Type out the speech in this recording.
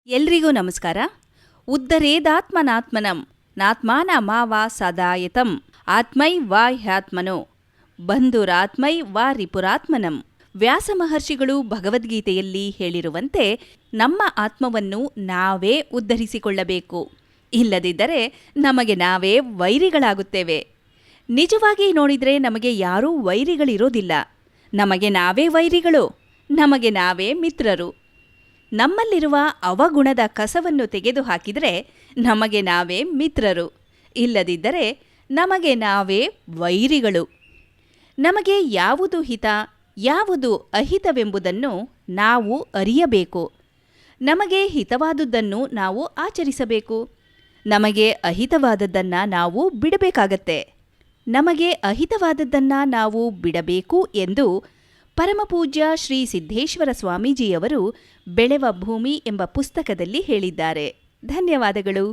ಎಲ್ರಿಗೂ ನಮಸ್ಕಾರ. ಉದ್ಧರೇದಾತ್ಮನಾತ್ಮನಂ ನಾತ್ಮಾನ ಮಾವ ಸದಾಯತಂ ಆತ್ಮೈ ವಾ ಹ್ಯಾತ್ಮನೋ ಬಂಧುರಾತ್ಮೈ ವಾ ರಿಪುರಾತ್ಮನಂ. ವ್ಯಾಸ ಮಹರ್ಷಿಗಳು ಭಗವದ್ಗೀತೆಯಲ್ಲಿ ಹೇಳಿರುವಂತೆ ನಮ್ಮ ಆತ್ಮವನ್ನು ನಾವೇ ಉದ್ಧರಿಸಿಕೊಳ್ಳಬೇಕು. ಇಲ್ಲದಿದ್ದರೆ ನಮಗೆ ನಾವೇ ವೈರಿಗಳಾಗುತ್ತೇವೆ. ನಿಜವಾಗಿ ನೋಡಿದರೆ ನಮಗೆ ಯಾರೂ ವೈರಿಗಳಿರೋದಿಲ್ಲ. ನಮಗೆ ನಾವೇ ವೈರಿಗಳು, ನಮಗೆ ನಾವೇ ಮಿತ್ರರು. ನಮ್ಮಲ್ಲಿರುವ ಅವಗುಣದ ಕಸವನ್ನು ತೆಗೆದುಹಾಕಿದರೆ ನಮಗೆ ನಾವೇ ಮಿತ್ರರು, ಇಲ್ಲದಿದ್ದರೆ ನಮಗೆ ನಾವೇ ವೈರಿಗಳು. ನಮಗೆ ಯಾವುದು ಹಿತ ಯಾವುದು ಅಹಿತವೆಂಬುದನ್ನು ನಾವು ಅರಿಯಬೇಕು. ನಮಗೆ ಹಿತವಾದುದನ್ನು ನಾವು ಆಚರಿಸಬೇಕು. ನಮಗೆ ಅಹಿತವಾದದ್ದನ್ನು ನಾವು ಬಿಡಬೇಕಾಗತ್ತೆ. ನಮಗೆ ಅಹಿತವಾದದ್ದನ್ನು ನಾವು ಬಿಡಬೇಕು ಎಂದು ಪರಮಪೂಜ್ಯ ಶ್ರೀ ಸಿದ್ದೇಶ್ವರ ಸ್ವಾಮೀಜಿಯವರು ಬೆಳೆವ ಭೂಮಿ ಎಂಬ ಪುಸ್ತಕದಲ್ಲಿ ಹೇಳಿದ್ದಾರೆ. ಧನ್ಯವಾದಗಳು.